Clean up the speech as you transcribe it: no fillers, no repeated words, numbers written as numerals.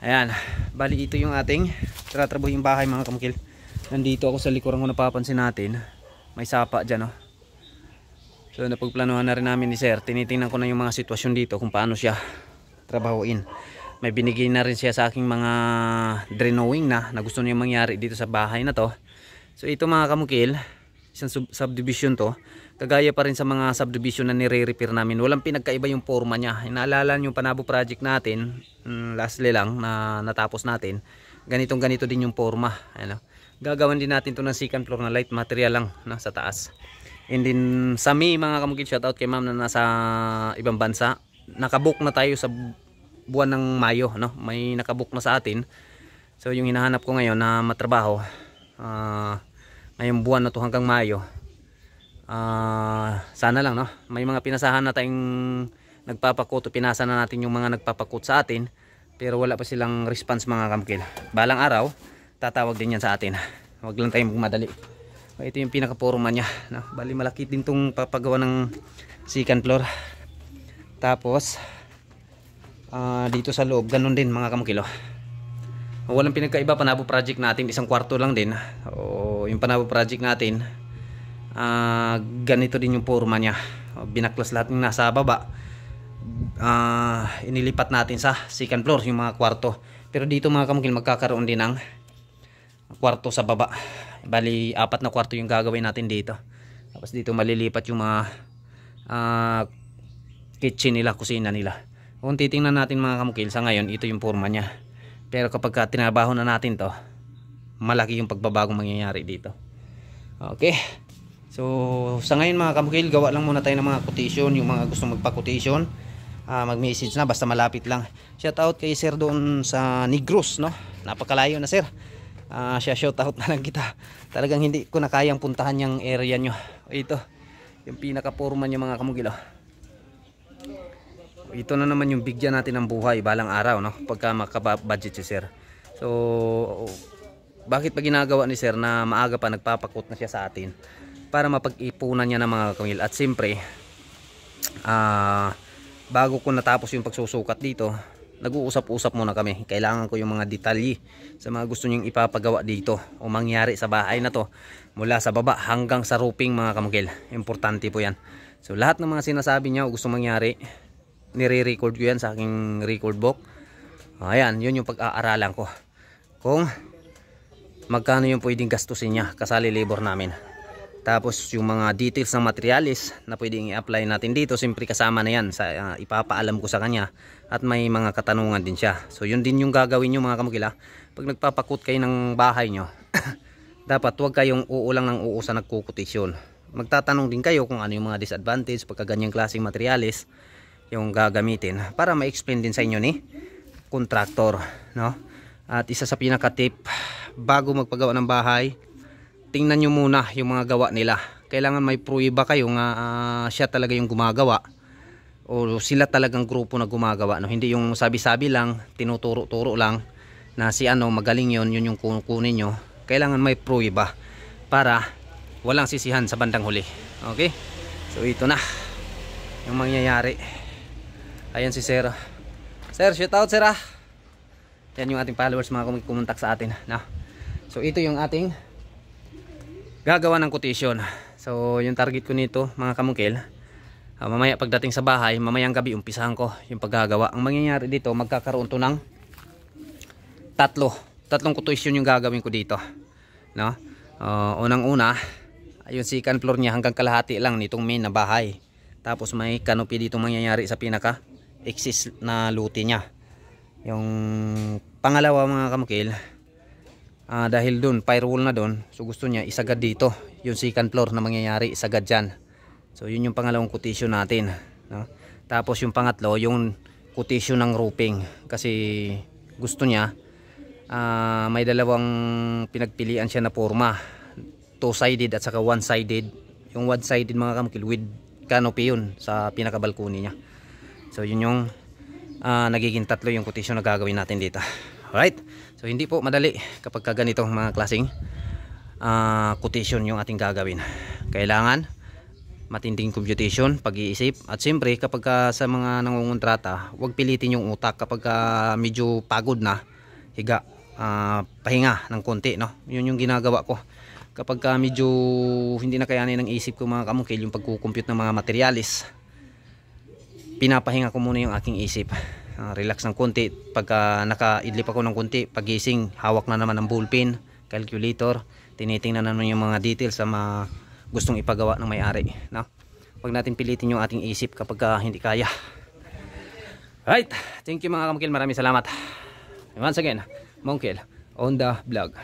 Ayan, bali ito yung ating tratrabuhin bahay mga kamukil. Nandito ako sa likuran ko, napapansin natin may sapa dyan, oh. So napagplanuhan na rin namin ni sir. Tinitingnan ko na yung mga sitwasyon dito kung paano siya trabahuin. May binigay na rin siya sa aking mga drawing na gusto niya mangyari dito sa bahay na to. So ito mga kamukil, isang subdivision to. Kagaya pa rin sa mga subdivision na nire-repair namin. Walang pinagkaiba yung forma niya. Inaalala yung Panabo project natin, lastly lang na natapos natin. Ganito din yung forma. Ano? Gagawin din natin to ng second floor na light material lang na sa taas. And then sa mga kamukil, shoutout kay ma'am na nasa ibang bansa. Nakabook na tayo sa buwan ng Mayo, no? May nakabook na sa atin. So yung hinahanap ko ngayon na matrabaho, ngayong buwan na to hanggang Mayo. Sana lang, no? May mga pinasahan na tayong nagpapakot, pinasa na natin yung mga nagpapakot sa atin, pero wala pa silang response mga kamukil. Balang araw tatawag din yan sa atin. Huwag lang tayong magmadali. Ito yung pinaka-forma nya, no? Bali malaki din tong papagawa ng second floor. Tapos dito sa loob ganun din mga kamukil, oh. Walang pinagkaiba. Panabo project natin, isang kwarto lang din. Yung Panabo project natin, ganito din yung forma nya. Binaklas lahat ng nasa baba, inilipat natin sa second floor yung mga kwarto. Pero dito mga kamukil, magkakaroon din ng kwarto sa baba. Bali 4 na kwarto yung gagawin natin dito. Tapos dito malilipat yung mga kitchen nila, kusina nila. Kung titingnan natin mga kamukil, sa ngayon ito yung forma nya. Pero kapag tinabaho na natin to, malaki yung pagbabagong mangyayari dito. Okay. So sa ngayon mga kamukil, gawa lang muna tayo ng mga quotation. Yung mga gustong magpa-quotation, mag-message na basta malapit lang. Shout out kay sir doon sa Negros, no? Napakalayo na sir. Shout out na lang kita. Talagang hindi ko na kayang puntahan yung area nyo. Ito yung pinaka-forma nyo mga kamukil, oh. Ito na naman yung bigyan natin ng buhay balang araw, no? Pagka makabudget si sir. So bakit pa ginagawa ni sir na maaga pa nagpapakot na siya sa atin? Para mapag-ipunan niya ng mga kamukil. At siyempre bago ko natapos yung pagsusukat dito, nag-uusap-usap muna kami. Kailangan ko yung mga detalye sa mga gusto niyong ipapagawa dito o mangyari sa bahay na to, mula sa baba hanggang sa roofing mga kamukil. Importante po yan. So lahat ng mga sinasabi niya o gusto mangyari, nire-record ko yan sa aking record book. Ayan, yun yung pag-aaralan ko kung magkano yung pwedeng gastusin niya kasali labor namin. Tapos yung mga details ng materialis na pwedeng i-apply natin dito, siyempre kasama na yan sa ipapaalam ko sa kanya. At may mga katanungan din siya. So yun din yung gagawin nyo mga kamukila. Pag nagpapakot kayo ng bahay nyo, dapat huwag kayong uulang ng sa nagkukutisyon. Magtatanong din kayo kung ano yung mga disadvantage pagka ganyang klaseng materialis yung gagamitin, para ma-explain din sa inyo ni contractor, no? At isa sa pinaka-tip, bago magpagawa ng bahay, tingnan nyo muna yung mga gawa nila. Kailangan may pruweba kayo nga siya talaga yung gumagawa o sila talagang grupo na gumagawa, no? Hindi yung sabi-sabi lang, tinuturo-turo lang na si ano magaling yun yung kukunin nyo. Kailangan may pruweba para walang sisihan sa bandang huli. Okay? So ito na yung mangyayari. Ayan si sir. Sir, shout out sir, ah. Yan yung ating followers mga kumontak sa atin, no? So ito yung ating gagawa ng quotation. So yung target ko nito mga kamukil, mamaya pagdating sa bahay, mamayang gabi umpisahan ko yung paggagawa. Ang mangyayari dito, magkakaroon to ng tatlong quotation yung gagawin ko dito, no? Unang-una, yung second floor niya hanggang kalahati lang nitong main na bahay. Tapos may canopy dito mangyayari sa pinaka exist na luti niya. Yung pangalawa mga kamukil, dahil dun firewall na dun, so gusto niya isagad dito yung second floor na mangyayari, isagad dyan. So yun yung pangalawang quotation natin, no? Tapos yung pangatlo, yung quotation ng roofing, kasi gusto niya may dalawang pinagpilian siya na forma, two-sided at saka one-sided. Yung one-sided mga kamukil with canopy yun sa pinakabalkoni niya. So yun yung nagiging tatlo yung quotation na gagawin natin dito. Alright, so hindi po madali kapag ganitong mga klaseng quotation yung ating gagawin. Kailangan matinding computation, pag-iisip. At siyempre kapag sa mga nangungontrata, huwag pilitin yung utak. Kapag medyo pagod na, higa, pahinga ng konti, no? Yun yung ginagawa ko kapag medyo hindi na kayanin ng isip ko mga kamungkil yung pagkukompute ng mga materialis. Pinapahinga ko muna yung aking isip, relax ng konti. Pagka nakaidlip ako ng konti, pagising hawak na naman ng ballpen, calculator, tinitingnan naman yung mga details sa mga gustong ipagawa ng may-ari, no? Huwag natin pilitin yung ating isip kapag hindi kaya. Right, thank you mga kamungkil, maraming salamat once again. Mongkel on the vlog.